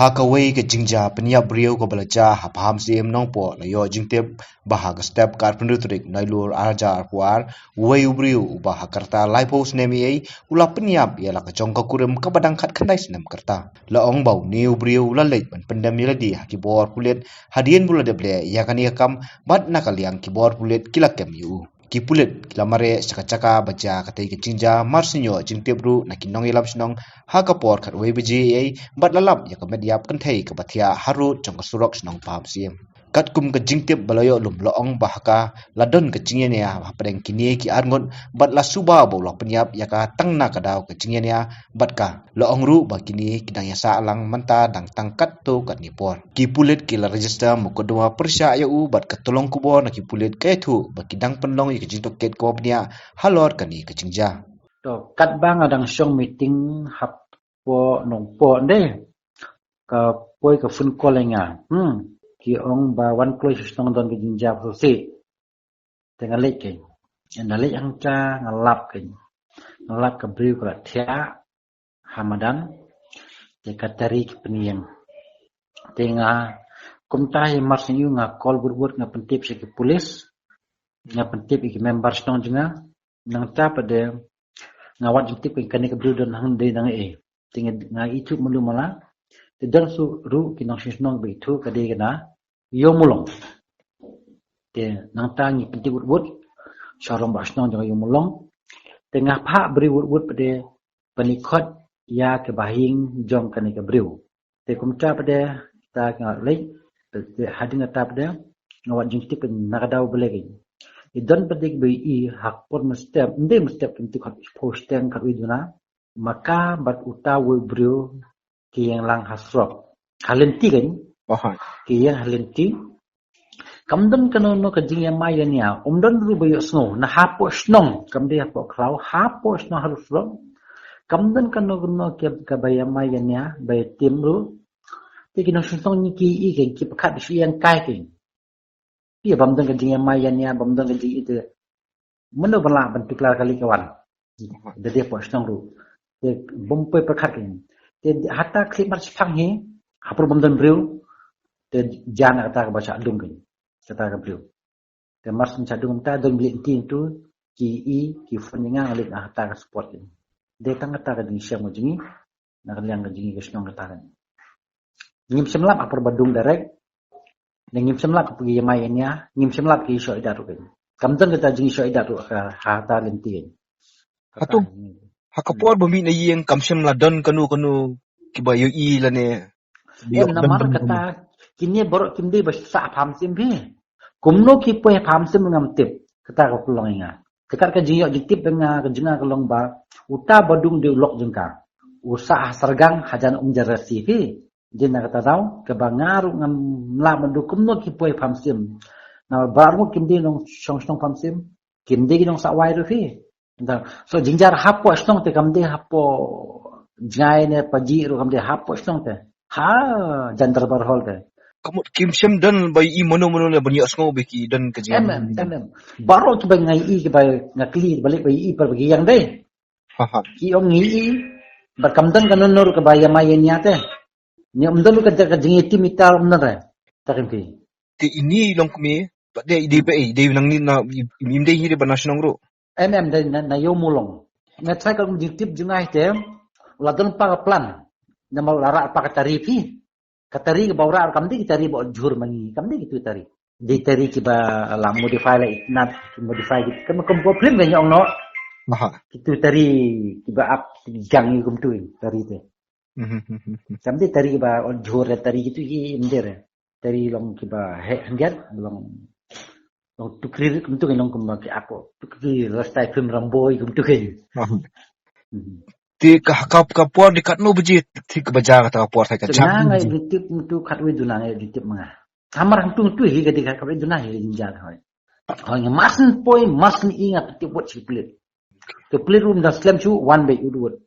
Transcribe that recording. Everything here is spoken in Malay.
Hakaway ke jingja peniap beriau ko belaja hapam sim nong po layo jingtep bahag step kar pendutrik nailur arja arpuar way beriau ubah karta laipos nemi ai ula peniap ialah kacong kakurem kabadang kat kandai senam karta laong bau niu beriau lalait ban pendam yaladi hakibor kulit hadien bula deble yakani yakam bat nakaliang kibor kulit kilakem yu kipulit kilamare caka-caka baca katai kecingja marsinyo jingtebru nakinong ilam sinong hakapor kat webeji ai bat lalap ya kamediap kentai kebatia harut jong kesurok sinong paham sim kat kum ke jingteb balayo lum loong bahaka ladon kecingnya ya padeng kini ki arngot bat la suba bolok penyap ya ka tangna kadau kecingnya ya bat ka loong ru bakini kidang ya salang menta dang tangkat tu kat nipor kipulit kila register mukodwa persya ya u bat ketolong kubo na kipulit ke tu bakidang penlong ya kejintok ket ko pnia halor kani kecingja to kat bang adang syong meeting hap po nong po de ka poi ka fun kolenga ki ong ba wan kloi stong don ke jinja prosi tengah lek ke na lek ang cha ngalap ke ngalap ke briu ka thia hamadan te katari ke peniang tengah kumtai marsinyu nga kol burbut nga pentip se ke polis nga pentip ke member stong jenga nang ta pada ngawat jentip ke kani ke briu dan hang de nang tengah nga itu melu mala te dan su ru kinong sisnong be itu kade kana yo mulong te nang tangi penti wut sarong basnong jang yo mulong tengah pha beri wut pade panikot ya ke bahing jong kani ke briu te kumta pade ta ngalai te hading ta pade ngawat jingti pen nakadau belegi idan pade be I hak pon mestep inde mestep penti khat posteng kat widuna maka bat uta we briu ki yang lang hasrok halenti kan ki yang halenti kamdan kanono kajing yang maya niya umdan rubayo snow na hapo snong kamdi hapo kraw hapo snow harus ro kamdan kanono kabaya maya niya bay timru tiki no snong ni ki I ki pakat si yang kai ki pia bamdan kajing yang maya niya bamdan kajing itu meno bala bantiklar kali kawan jadi hapo snong ru te bompe pakat ki te hatta klip mar sipang hi hapur bamdan briu te jana kata baca dung ki kata ke beliau. Dan mas mencadung ta don beli tin tu ki funinga alik ta ke support ni. Dia tang ta ke di siam jingi nak liang ke jingi ke senong kata kan. Ngim semlap apur badung direct. Ngim semlap pergi yamainya, ngim semlap ki iso ida tu kan. Kamdan kata jingi iso ida tu ka hata lentin. Hatu hakapor bumi na yeng kamsem ladon kanu kibayo I lane. Namar kata kini borok kimde basa pham sim phi kumno ki poe pham sim ngam tip kata ko kulong inga kekat ka jiyo jitip nga ka jinga kalong ba uta badung de lok jengka usa sargang hajan jarasi phi jina kata tau ke bangaru ngam la mandu kumno ki poe pham sim na barmu kimde nong song pham sim kimde ki nong sawai ru phi so jingjar hapo stong te kamde hapo jai ne paji ru kamde hapo stong te ha jantar barhol te Kamut kimsem dan bai I mono le banyak sngo beki dan kejian. Baru tu ngai I ke bai ngakli balik bai I per bagi yang deh. Ki ong ngi I berkamdan kan nur ke bai mai nya teh. Ni umdal ka jingi timitar umnar. Takim ki. Ti ini long kami pada ide bai ide nang ni na imde hiri banasnong ro. Dai na yo mulong. Na try ka jitip jungai teh. Ladon pa plan. Na mau lara pa ka tarifi. Katari ke bawra kamdi kitari bawa jur mani kamdi gitu tari di tari kiba la modify la itnat modify gitu kan problem banyak no gitu tari kiba up gang kum tu tari te kamdi tari kiba jur tari gitu ki imder tari long kiba he handiat long tukri kum tu long kum ki ako tukri rastai film ramboy kum tu ke ti kapor dekat no bejit ti kebaja kata kapor saya kacang ngai ditip tu khatwe dunang ditip manga hamar tung tu hi ketika khatwe dunang hi jinjal hoy hoy masin poi masin ingat tip buat si pelit ke pelit rum dah slam chu one bay udut